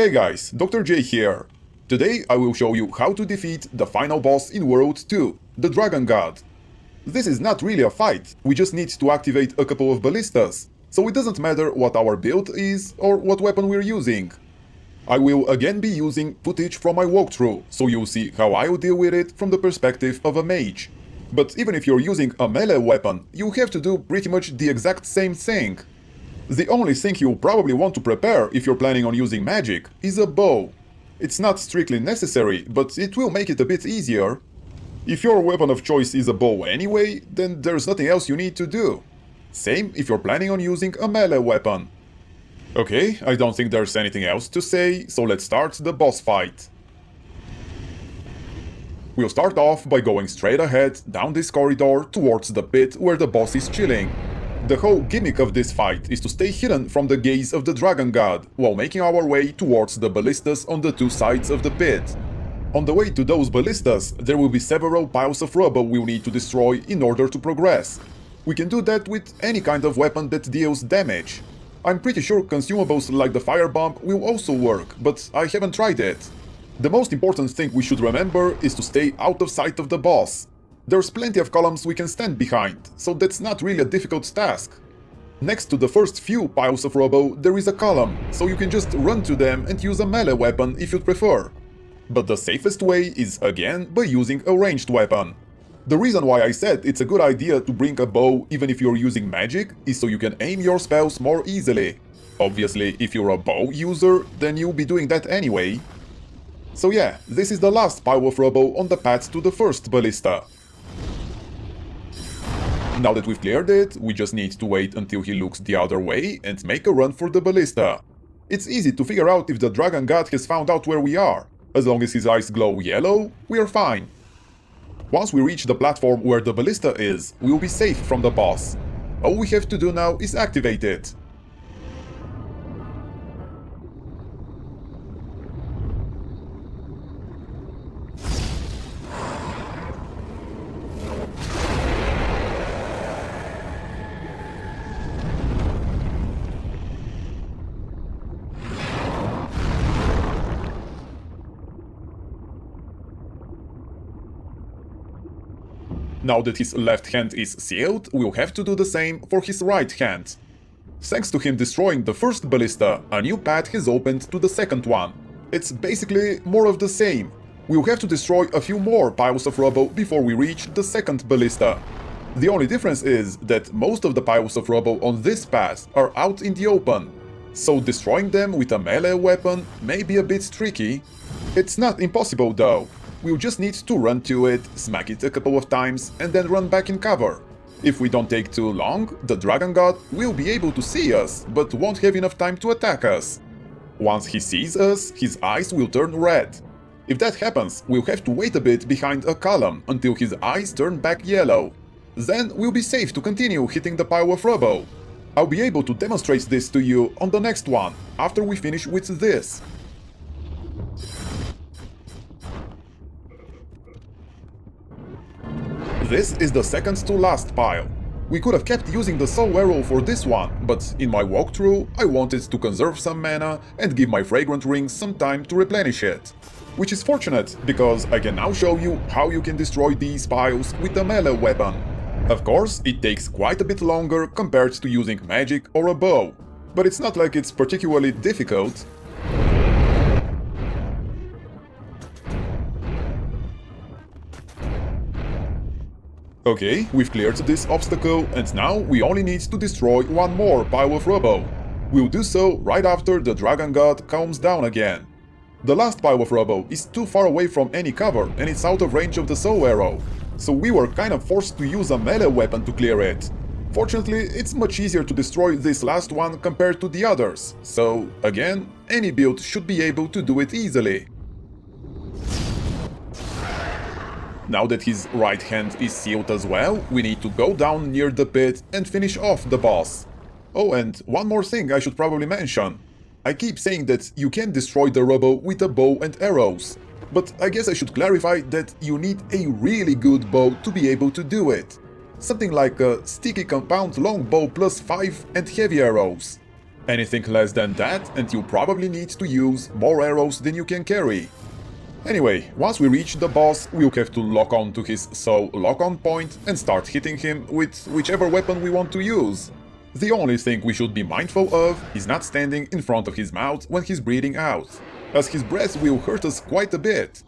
Hey guys, Dr. J here. Today I will show you how to defeat the final boss in World 2, the Dragon God. This is not really a fight, we just need to activate a couple of ballistas, so it doesn't matter what our build is or what weapon we're using. I will again be using footage from my walkthrough, so you'll see how I'll deal with it from the perspective of a mage. But even if you're using a melee weapon, you have to do pretty much the exact same thing. The only thing you'll probably want to prepare if you're planning on using magic is a bow. It's not strictly necessary, but it will make it a bit easier. If your weapon of choice is a bow anyway, then there's nothing else you need to do. Same if you're planning on using a melee weapon. Okay, I don't think there's anything else to say, so let's start the boss fight. We'll start off by going straight ahead down this corridor towards the pit where the boss is chilling. The whole gimmick of this fight is to stay hidden from the gaze of the Dragon God, while making our way towards the ballistas on the two sides of the pit. On the way to those ballistas, there will be several piles of rubble we'll need to destroy in order to progress. We can do that with any kind of weapon that deals damage. I'm pretty sure consumables like the firebomb will also work, but I haven't tried it. The most important thing we should remember is to stay out of sight of the boss. There's plenty of columns we can stand behind, so that's not really a difficult task. Next to the first few piles of rubble, there is a column, so you can just run to them and use a melee weapon if you'd prefer. But the safest way is again by using a ranged weapon. The reason why I said it's a good idea to bring a bow even if you're using magic is so you can aim your spells more easily. Obviously, if you're a bow user, then you'll be doing that anyway. So yeah, this is the last pile of rubble on the path to the first ballista. Now that we've cleared it, we just need to wait until he looks the other way and make a run for the ballista. It's easy to figure out if the Dragon God has found out where we are. As long as his eyes glow yellow, we are fine. Once we reach the platform where the ballista is, we'll be safe from the boss. All we have to do now is activate it. Now that his left hand is sealed, we'll have to do the same for his right hand. Thanks to him destroying the first ballista, a new path has opened to the second one. It's basically more of the same. We'll have to destroy a few more piles of rubble before we reach the second ballista. The only difference is that most of the piles of rubble on this path are out in the open, so destroying them with a melee weapon may be a bit tricky. It's not impossible though. We'll just need to run to it, smack it a couple of times, and then run back in cover. If we don't take too long, the Dragon God will be able to see us, but won't have enough time to attack us. Once he sees us, his eyes will turn red. If that happens, we'll have to wait a bit behind a column until his eyes turn back yellow. Then we'll be safe to continue hitting the pile of rubble. I'll be able to demonstrate this to you on the next one, after we finish with this. This is the second to last pile. We could have kept using the soul arrow for this one, but in my walkthrough I wanted to conserve some mana and give my fragrant rings some time to replenish it. Which is fortunate, because I can now show you how you can destroy these piles with a melee weapon. Of course, it takes quite a bit longer compared to using magic or a bow, but it's not like it's particularly difficult. Okay, we've cleared this obstacle, and now we only need to destroy one more pile of rubble. We'll do so right after the Dragon God calms down again. The last pile of rubble is too far away from any cover and it's out of range of the soul arrow, so we were kind of forced to use a melee weapon to clear it. Fortunately, it's much easier to destroy this last one compared to the others, so again, any build should be able to do it easily. Now that his right hand is sealed as well, we need to go down near the pit and finish off the boss. Oh, and one more thing I should probably mention. I keep saying that you can destroy the rubble with a bow and arrows, but I guess I should clarify that you need a really good bow to be able to do it. Something like a sticky compound long bow plus 5 and heavy arrows. Anything less than that and you probably need to use more arrows than you can carry. Anyway, once we reach the boss, we'll have to lock on to his soul lock-on point and start hitting him with whichever weapon we want to use. The only thing we should be mindful of is not standing in front of his mouth when he's breathing out, as his breath will hurt us quite a bit.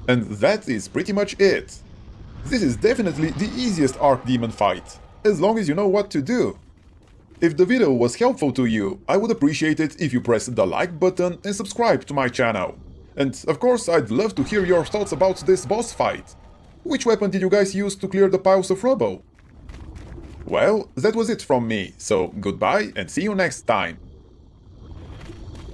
And that is pretty much it. This is definitely the easiest Archdemon fight, as long as you know what to do. If the video was helpful to you, I would appreciate it if you press the like button and subscribe to my channel. And of course, I'd love to hear your thoughts about this boss fight. Which weapon did you guys use to clear the piles of rubble? Well, that was it from me, so goodbye and see you next time.